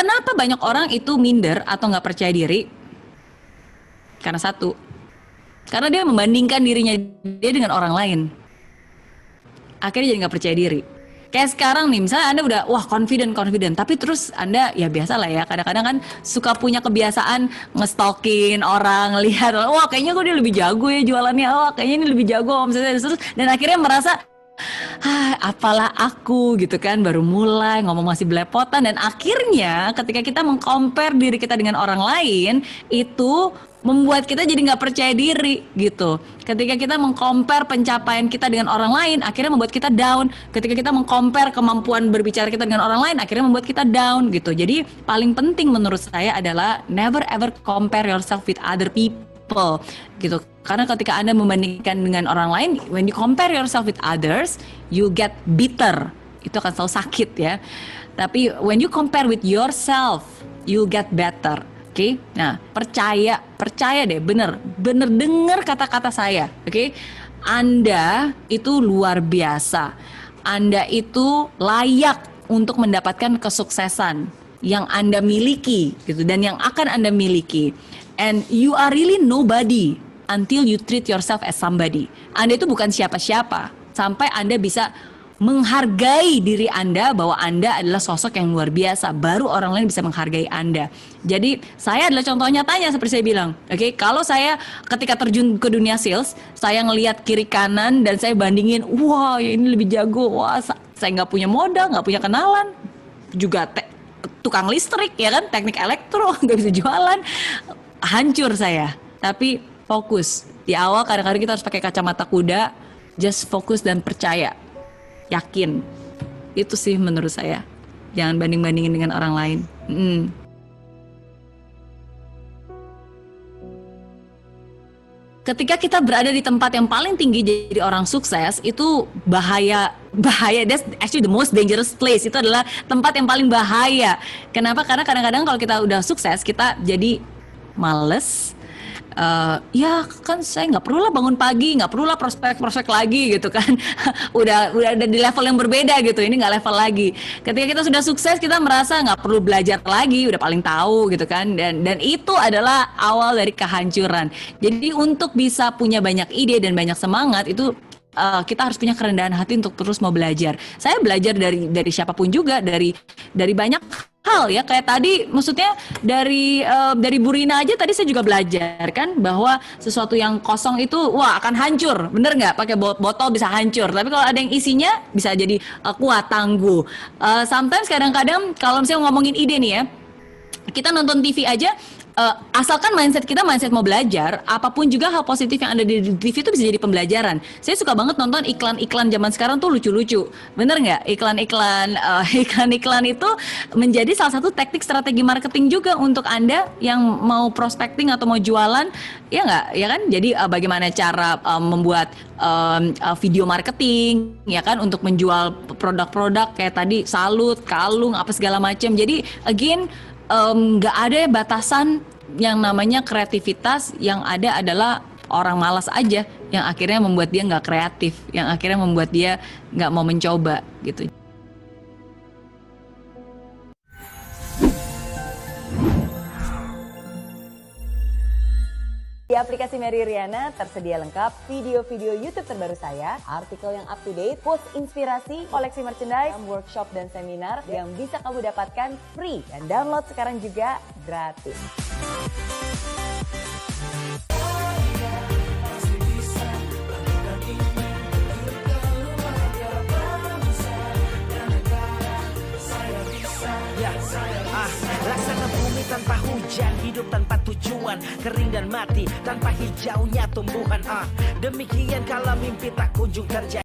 Kenapa banyak orang itu minder atau nggak percaya diri? Karena satu, karena dia membandingkan dirinya dia dengan orang lain. Akhirnya jadi nggak percaya diri. Kayak sekarang nih, misalnya Anda udah wah confident, tapi terus Anda ya biasa lah ya, kadang-kadang kan suka punya kebiasaan ngestalkin orang, lihat, wah kayaknya kok dia lebih jago ya jualannya, wah kayaknya ini lebih jago omsetnya, terus dan akhirnya merasa apalah aku gitu kan, baru mulai ngomong masih belepotan, dan akhirnya ketika kita mengcompare diri kita dengan orang lain itu membuat kita jadi nggak percaya diri gitu. Ketika kita mengcompare pencapaian kita dengan orang lain, akhirnya membuat kita down. Ketika kita mengcompare kemampuan berbicara kita dengan orang lain, akhirnya membuat kita down gitu. Jadi paling penting menurut saya adalah never ever compare yourself with other people gitu. Karena ketika Anda membandingkan dengan orang lain, when you compare yourself with others, you get bitter. Itu akan selalu sakit ya. Tapi when you compare with yourself, you get better. Oke, nah percaya deh, bener dengar kata-kata saya. Oke, Anda itu luar biasa, Anda itu layak untuk mendapatkan kesuksesan yang Anda miliki, gitu, dan yang akan Anda miliki. And you are really nobody until you treat yourself as somebody. Anda itu bukan siapa-siapa sampai Anda bisa menghargai diri Anda bahwa Anda adalah sosok yang luar biasa, baru orang lain bisa menghargai Anda. Jadi saya adalah contoh nyatanya seperti saya bilang. Oke, kalau saya ketika terjun ke dunia sales, saya ngelihat kiri kanan dan saya bandingin, wah ini lebih jago, wah saya nggak punya modal, nggak punya kenalan, juga tukang listrik ya kan, teknik elektro, nggak bisa jualan, hancur saya. Tapi fokus di awal, kadang-kadang kita harus pakai kacamata kuda, just fokus dan percaya. Yakin, itu sih menurut saya. Jangan banding-bandingin dengan orang lain. Ketika kita berada di tempat yang paling tinggi jadi orang sukses, itu bahaya. That's actually the most dangerous place. Itu adalah tempat yang paling bahaya. Kenapa? Karena kadang-kadang kalau kita udah sukses, kita jadi males. Ya kan saya nggak perlu lah bangun pagi, nggak perlu lah prospek lagi gitu kan. udah ada di level yang berbeda gitu, ini nggak level lagi. Ketika kita sudah sukses, kita merasa nggak perlu belajar lagi, udah paling tahu gitu kan, dan itu adalah awal dari kehancuran. Jadi untuk bisa punya banyak ide dan banyak semangat itu kita harus punya kerendahan hati untuk terus mau belajar. Saya belajar dari siapapun juga, dari banyak hal ya, kayak tadi maksudnya dari Bu Rina aja tadi saya juga belajar kan bahwa sesuatu yang kosong itu wah akan hancur, bener nggak? Pakai botol bisa hancur, tapi kalau ada yang isinya bisa jadi kuat, tangguh. Sometimes kadang-kadang kalau misalnya ngomongin ide nih ya, kita nonton TV aja, asalkan mindset kita mindset mau belajar, apapun juga hal positif yang ada di TV itu bisa jadi pembelajaran. Saya suka banget nonton iklan-iklan zaman sekarang tuh lucu-lucu, bener nggak? Iklan-iklan itu menjadi salah satu teknik strategi marketing juga untuk Anda yang mau prospecting atau mau jualan, ya nggak? Ya kan? Jadi bagaimana cara membuat video marketing, ya kan, untuk menjual produk-produk kayak tadi salut, kalung, apa segala macam. Jadi again, nggak ada batasan yang namanya kreativitas, yang ada adalah orang malas aja yang akhirnya membuat dia nggak kreatif, yang akhirnya membuat dia nggak mau mencoba gitu. Di aplikasi Mary Riana tersedia lengkap video-video YouTube terbaru saya, artikel yang up to date, post inspirasi, koleksi merchandise, workshop dan seminar yang bisa kamu dapatkan free dan download sekarang juga gratis. Laksana bumi tanpa hujan, hidup tanpa tujuan, kering dan mati tanpa hijaunya tumbuhan. Demikian kalau mimpi tak kunjung terjadi.